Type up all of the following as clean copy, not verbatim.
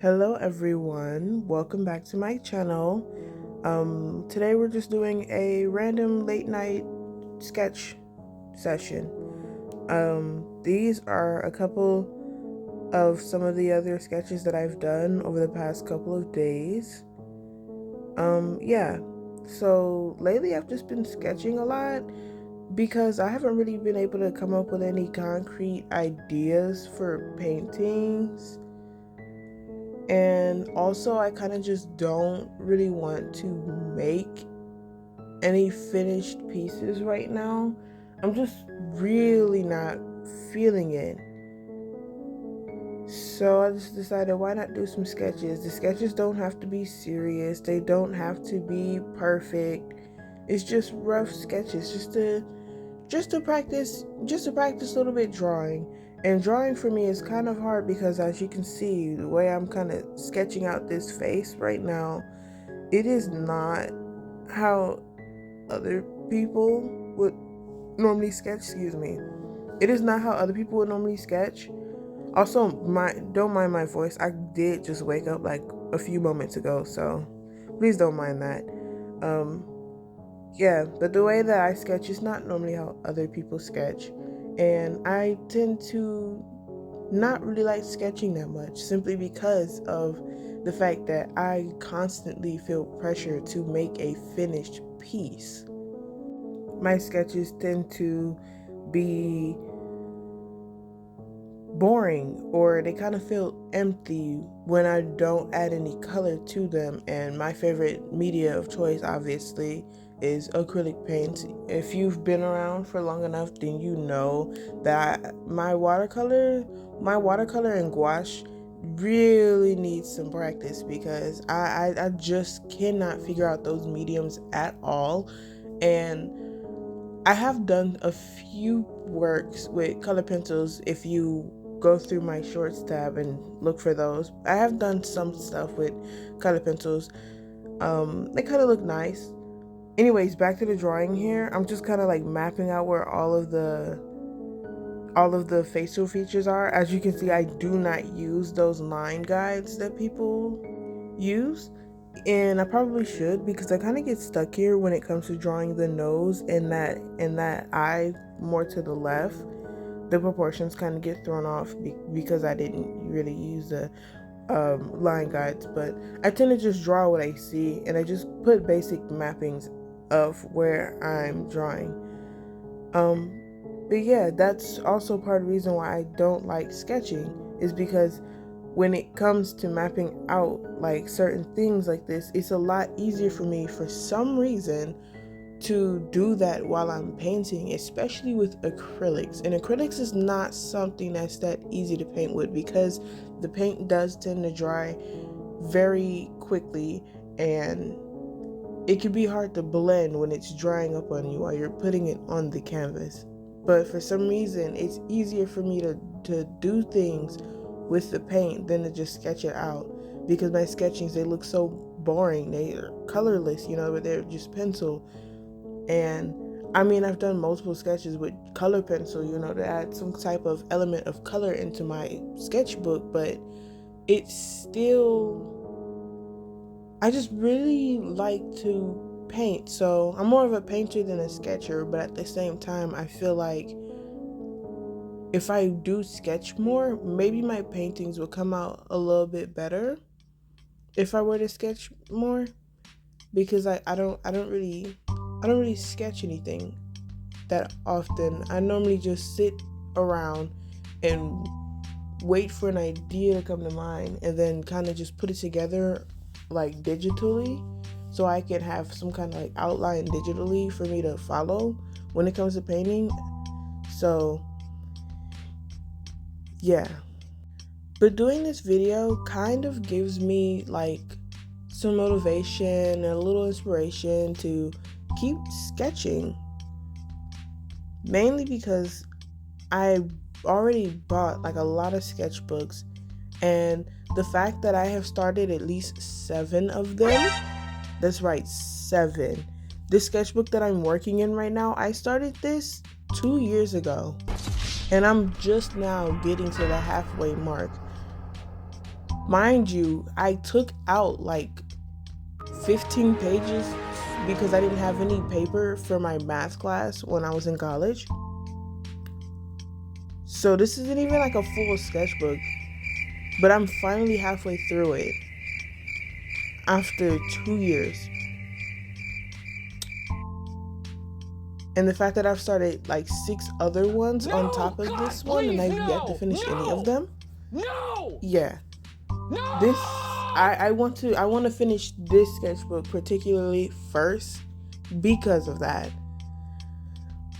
Hello everyone, welcome back to my channel. Today we're just doing a random late night sketch session. These are a couple of some of the other sketches that I've done over the past couple of days. Yeah, so lately I've just been sketching a lot because I haven't really been able to come up with any concrete ideas for paintings. And also, I kind of just don't really want to make any finished pieces right now. I'm just really not feeling it. So I just decided, why not do some sketches? The sketches don't have to be serious. They don't have to be perfect. It's just rough sketches, just to practice a little bit drawing. And drawing for me is kind of hard because, as you can see, the way I'm kind of sketching out this face right now, it is not how other people would normally sketch. Excuse me. It is not how other people would normally sketch. Also, don't mind my voice. I did just wake up like a few moments ago, so please don't mind that. Yeah, but the way that I sketch is not normally how other people sketch. And I tend to not really like sketching that much simply because of the fact that I constantly feel pressure to make a finished piece. My sketches tend to be boring, or they kind of feel empty when I don't add any color to them. And my favorite media of choice, obviously, is acrylic paint. If you've been around for long enough, then you know that my watercolor and gouache really needs some practice because I just cannot figure out those mediums at all. And I have done a few works with color pencils. If you go through my shorts tab and look for those, I have done some stuff with color pencils. They kind of look nice. Anyways, back to the drawing here. I'm just kind of like mapping out where all of the facial features are. As you can see, I do not use those line guides that people use. And I probably should, because I kind of get stuck here when it comes to drawing the nose and that eye more to the left. The proportions kind of get thrown off because I didn't really use the line guides. But I tend to just draw what I see, and I just put basic mappings of where I'm drawing. But yeah, that's also part of the reason why I don't like sketching, is because when it comes to mapping out like certain things like this, it's a lot easier for me for some reason to do that while I'm painting, especially with acrylics. And acrylics is not something that's that easy to paint with because the paint does tend to dry very quickly, and it can be hard to blend when it's drying up on you while you're putting it on the canvas. But for some reason, it's easier for me to do things with the paint than to just sketch it out, because my sketchings, they look so boring. They are colorless, but they're just pencil. And I mean, I've done multiple sketches with color pencil, to add some type of element of color into my sketchbook, but it's still, I just really like to paint. So I'm more of a painter than a sketcher, but at the same time, I feel like if I do sketch more, maybe my paintings will come out a little bit better if I were to sketch more, because I don't really sketch anything that often. I normally just sit around and wait for an idea to come to mind and then kind of just put it together like digitally, so I can have some kind of like outline digitally for me to follow when it comes to painting. So yeah, but doing this video kind of gives me like some motivation and a little inspiration to keep sketching, mainly because I already bought like a lot of sketchbooks, and the fact that I have started at least 7 of them, that's right, 7. This sketchbook that I'm working in right now, I started this 2 years ago, and I'm just now getting to the halfway mark. Mind you, I took out like 15 pages because I didn't have any paper for my math class when I was in college. So this isn't even like a full sketchbook, but I'm finally halfway through it after 2 years. And the fact that I've started like 6 other ones on top of this one, and I've yet to finish any of them. Yeah. This I want to finish this sketchbook particularly first because of that.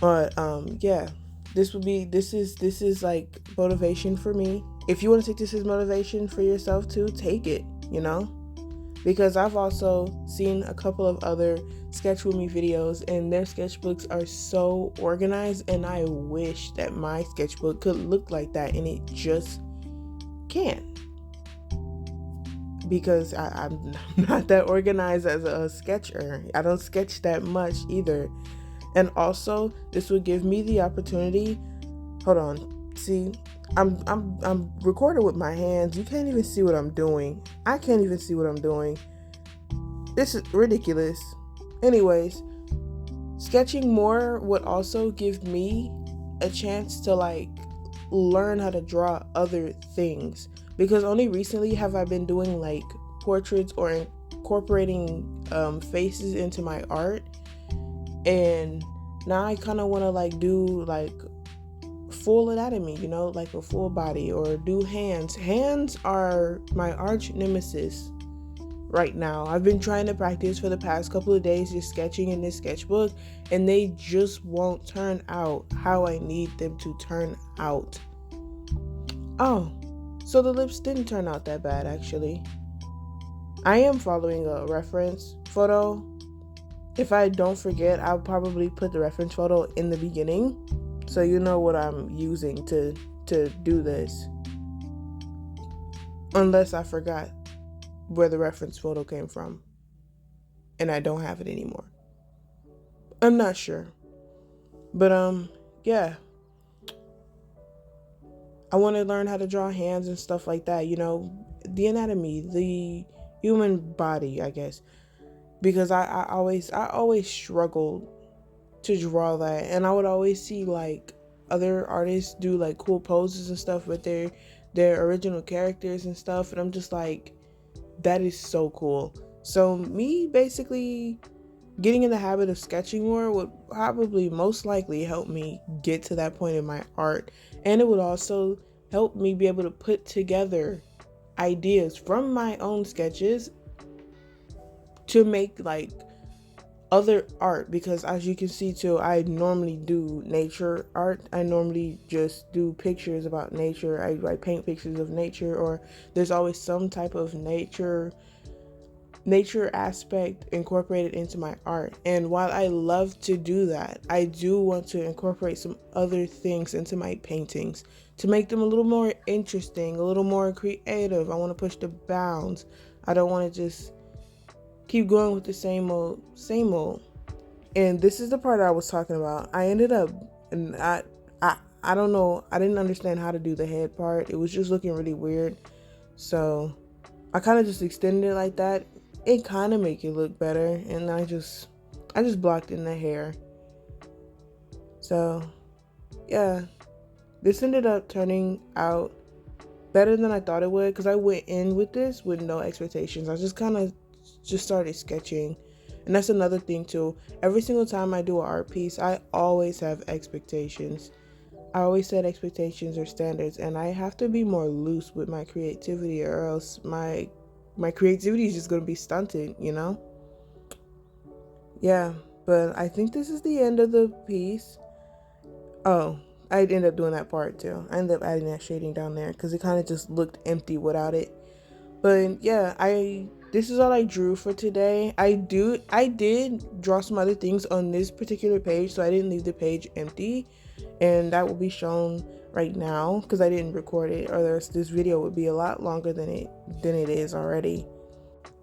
But yeah, this is like motivation for me. If you want to take this as motivation for yourself too, take it, because I've also seen a couple of other sketch with me videos, and their sketchbooks are so organized, and I wish that my sketchbook could look like that, and it just can't, because I'm not that organized as a sketcher. I don't sketch that much either. And also, this would give me the opportunity. Hold on. See, I'm recording with my hands. You can't even see what I'm doing. I can't even see what I'm doing. This is ridiculous. Anyways, sketching more would also give me a chance to like learn how to draw other things, because only recently have I been doing like portraits or incorporating faces into my art. And now I kind of want to like do like full anatomy, like a full body, or do hands. Hands are my arch nemesis right now. I've been trying to practice for the past couple of days, just sketching in this sketchbook, and they just won't turn out how I need them to turn out. Oh, so the lips didn't turn out that bad, actually. I am following a reference photo. If I don't forget, I'll probably put the reference photo in the beginning, so you know what I'm using to do this. Unless I forgot where the reference photo came from and I don't have it anymore. I'm not sure. But yeah. I want to learn how to draw hands and stuff like that, the anatomy, the human body, I guess. Because I always struggled to draw that, and I would always see like other artists do like cool poses and stuff with their original characters and stuff, and I'm just like, that is so cool. So me basically getting in the habit of sketching more would probably most likely help me get to that point in my art, and it would also help me be able to put together ideas from my own sketches to make like other art, because as you can see too, I normally do nature art. I normally just do pictures about nature. I paint pictures of nature, or there's always some type of nature aspect incorporated into my art. And while I love to do that, I do want to incorporate some other things into my paintings to make them a little more interesting, a little more creative. I want to push the bounds. I don't want to just keep going with the same old. And this is the part I was talking about. I ended up, and I don't know, I didn't understand how to do the head part. It was just looking really weird. So I kind of just extended it like that. It kind of make it look better, and I just blocked in the hair. So yeah, this ended up turning out better than I thought it would, because I went in with this with no expectations. I just kind of started sketching. And that's another thing too. Every single time I do an art piece, I always have expectations. I always set expectations or standards, and I have to be more loose with my creativity, or else my creativity is just going to be stunted, Yeah, but I think this is the end of the piece. Oh, I ended up doing that part too. I ended up adding that shading down there because it kind of just looked empty without it. But yeah, this is all I drew for today. I did draw some other things on this particular page, so I didn't leave the page empty, and that will be shown right now because I didn't record it, or this video would be a lot longer than it is already.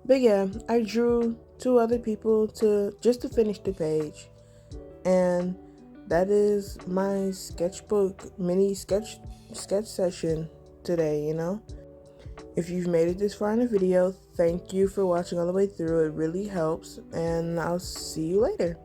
But yeah, I drew 2 other people to finish the page, and that is my sketchbook mini sketch session today. If you've made it this far in the video, thank you for watching all the way through. It really helps, and I'll see you later.